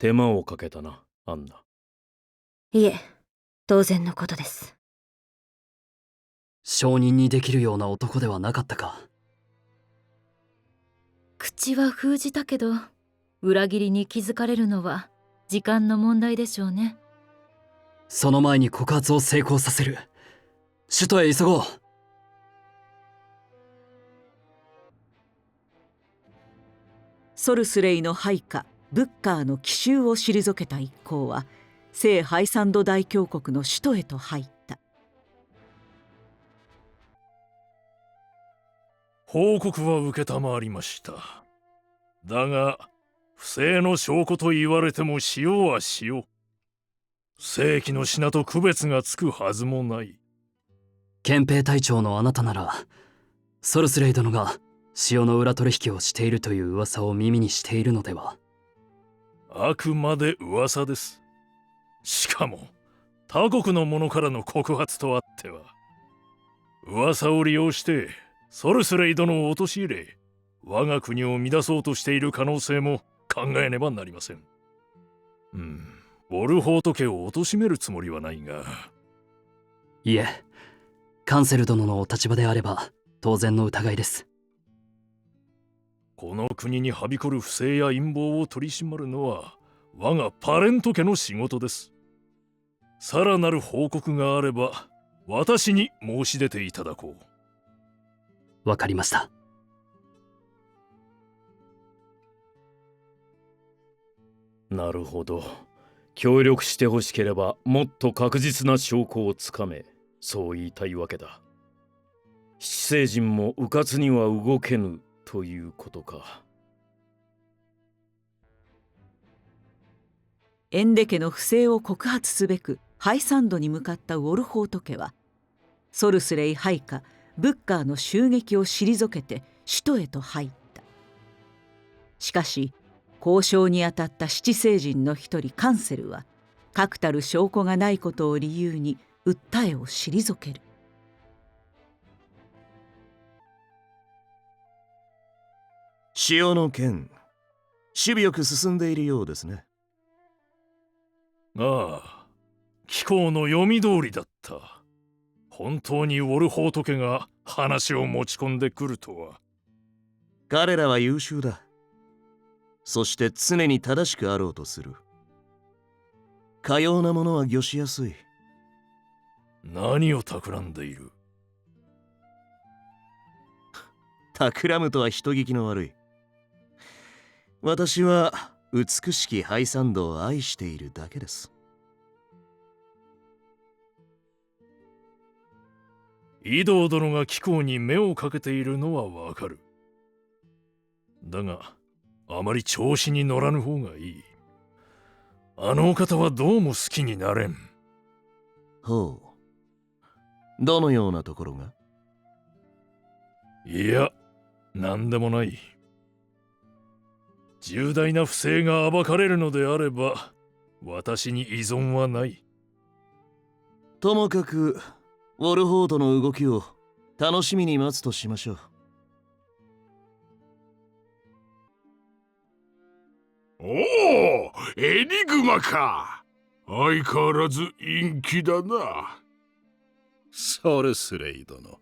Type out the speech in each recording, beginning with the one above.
手間をかけたな、アンナ。いえ、当然のことです。証人にできるような男ではなかったか。口は封じたけど、裏切りに気づかれるのは時間の問題でしょうね。その前に告発を成功させる。首都へ急ごう。ソルスレイの配下ブッカーの奇襲を退けた一行は聖ハイサンド大教国の首都へと入った。報告は承りました。だが不正の証拠と言われても塩は塩。正規の品と区別がつくはずもない。憲兵隊長のあなたなら、ソルスレイ殿が塩の裏取引をしているという噂を耳にしているのでは。あくまで噂です。しかも他国の者からの告発とあっては、噂を利用してソルスレイ殿を陥れ、我が国を乱そうとしている可能性も考えねばなりません。ウォルホート家を貶めるつもりはないが。いえ、カンセル殿のお立場であれば当然の疑いです。この国にはびこる不正や陰謀を取り締まるのは我がパレント家の仕事です。さらなる報告があれば私に申し出ていただこう。わかりました。なるほど。協力してほしければもっと確実な証拠をつかめ、そう言いたいわけだ。七聖人も迂闊には動けぬということか。エンデ家の不正を告発すべくハイサンドに向かったウォルホート家は、ソルスレイ配下ブッカーの襲撃を退けて首都へと入った。しかし交渉に当たった七聖人の一人カンセルは、確たる証拠がないことを理由に訴えを退ける。塩の件、守備よく進んでいるようですね。ああ、貴公の読み通りだった。本当にウォルホート家が話を持ち込んでくるとは。彼らは優秀だ。そして常に正しくあろうとする。かようなものは御しやすい。何を企んでいる？企むとは人聞きの悪い。私は美しきハイサンドを愛しているだけです。イドー殿が貴公に目をかけているのはわかる。だがあまり調子に乗らぬ方がいい。あのお方はどうも好きになれん。ほう。どのようなところが？いや、なんでもない。重大な不正が暴かれるのであれば、私に依存はない。ともかく、ウォルホートの動きを楽しみに待つとしましょう。おお、エニグマか。相変わらず陰気だな。ソルスレイ殿、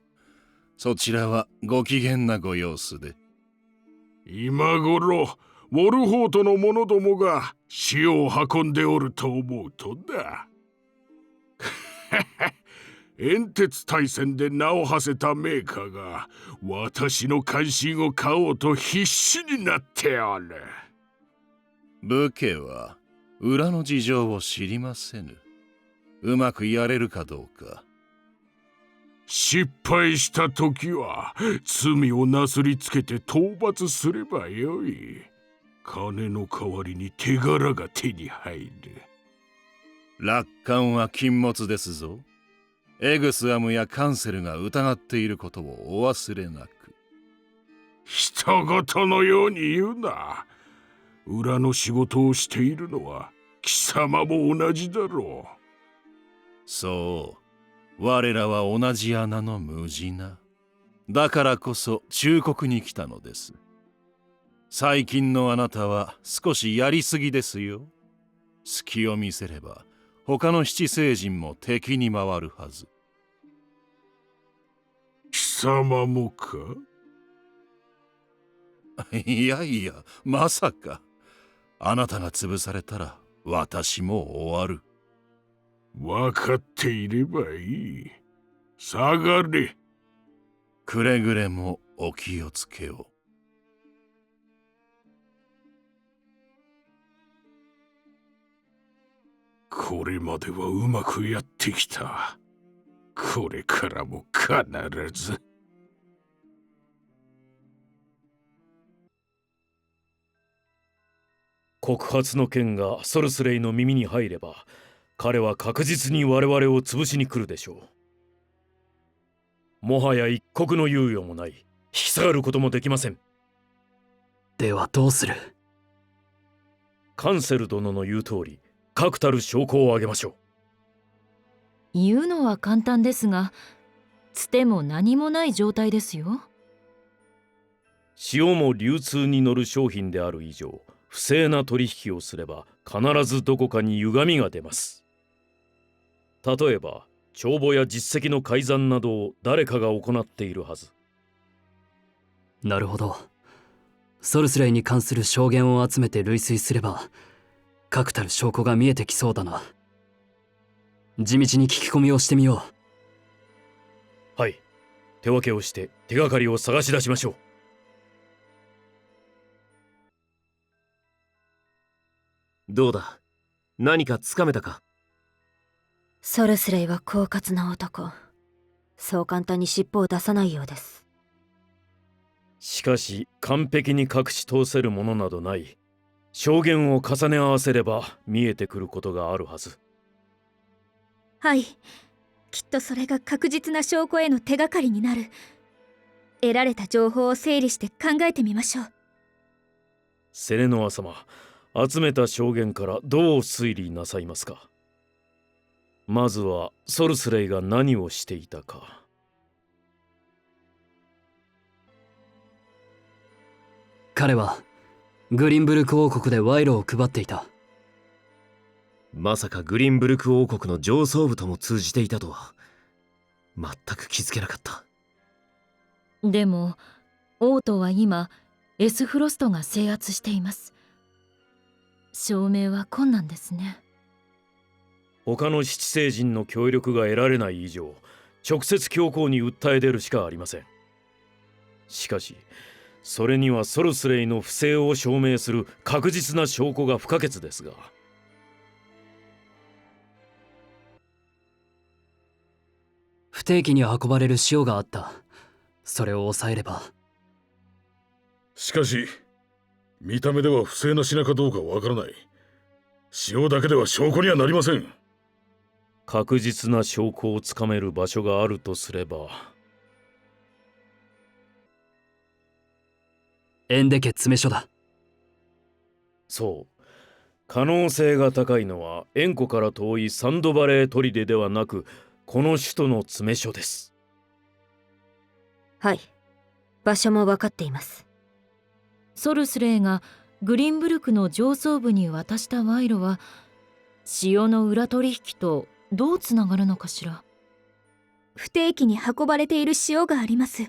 そちらはご機嫌なご様子で。今頃ウォルホートの者どもが塩を運んでおると思うとだ。煙鉄大戦で名を馳せたメーカーが私の関心を買おうと必死になっておる。武家は裏の事情を知りませぬ。うまくやれるかどうか。失敗した時は罪をなすりつけて討伐すればよい。金の代わりに手柄が手に入る。楽観は禁物ですぞ。エグスアムやカンセルが疑っていることをお忘れなく。人事のように言うな。裏の仕事をしているのは貴様も同じだろう。そう、我らは同じ穴の無地な。だからこそ忠告に来たのです。最近のあなたは少しやりすぎですよ。隙を見せれば他の七星人も敵に回るはず。貴様もか？いやいや、まさか。あなたが潰されたら私も終わる。分かっていればいい。下がれ。くれぐれもお気をつけを。これまではうまくやってきた。これからも必ず。告発の件がソルスレイの耳に入れば、彼は確実に我々を潰しに来るでしょう。もはや一刻の猶予もない。引き下がることもできません。ではどうする？カンセル殿の言う通り、確たる証拠を挙げましょう。言うのは簡単ですが、つても何もない状態ですよ。塩も流通に乗る商品である以上、不正な取引をすれば必ずどこかに歪みが出ます。例えば帳簿や実績の改ざんなどを誰かが行っているはず。なるほど。ソルスレイに関する証言を集めて類推すれば確たる証拠が見えてきそうだな。地道に聞き込みをしてみよう。はい、手分けをして手がかりを探し出しましょう。どうだ、何かつかめたか？ソルスレイは狡猾な男。そう簡単に尻尾を出さないようです。しかし完璧に隠し通せるものなどない。証言を重ね合わせれば見えてくることがあるはず。はい、きっとそれが確実な証拠への手がかりになる。得られた情報を整理して考えてみましょう。セレノア様、集めた証言からどう推理なさいますか？まずはソルスレイが何をしていたか。彼はグリンブルク王国で賄賂を配っていた。まさかグリンブルク王国の上層部とも通じていたとは全く気づけなかった。でも王都は今エスフロストが制圧しています。証明は困難ですね。他の七星人の協力が得られない以上、直接教皇に訴え出るしかありません。しかしそれにはソルスレイの不正を証明する確実な証拠が不可欠ですが。不定期に運ばれる塩があった。それを抑えれば。しかし見た目では不正な品かどうかわからない。塩だけでは証拠にはなりません。確実な証拠をつかめる場所があるとすれば、エンデ家詰め所だ。そう、可能性が高いのは塩湖から遠いサンドバレー砦ではなく、この首都の詰め所です。はい、場所も分かっています。ソルスレイがグリンブルクの上層部に渡した賄賂は塩の裏取引とどうつながるのかしら。不定期に運ばれている塩があります。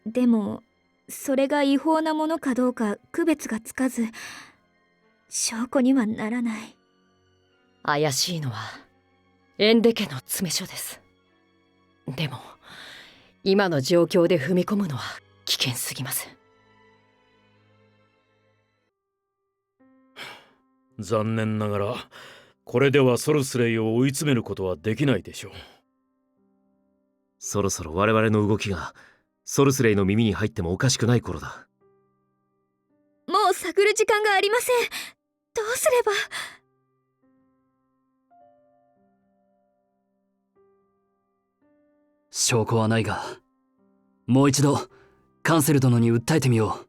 でもそれが違法なものかどうか区別がつかず、証拠にはならない。怪しいのはエンデ家の詰め所です。でも今の状況で踏み込むのは危険すぎます。残念ながらこれではソルスレイを追い詰めることはできないでしょう。そろそろ我々の動きがソルスレイの耳に入ってもおかしくない頃だ。もう探る時間がありません。どうすれば。証拠はないが、もう一度カンセル殿に訴えてみよう。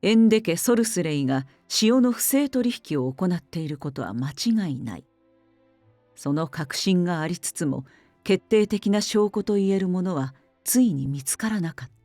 エンデ家ソルスレイが塩の不正取引を行っていることは間違いない。その確信がありつつも決定的な証拠といえるものはついに見つからなかった。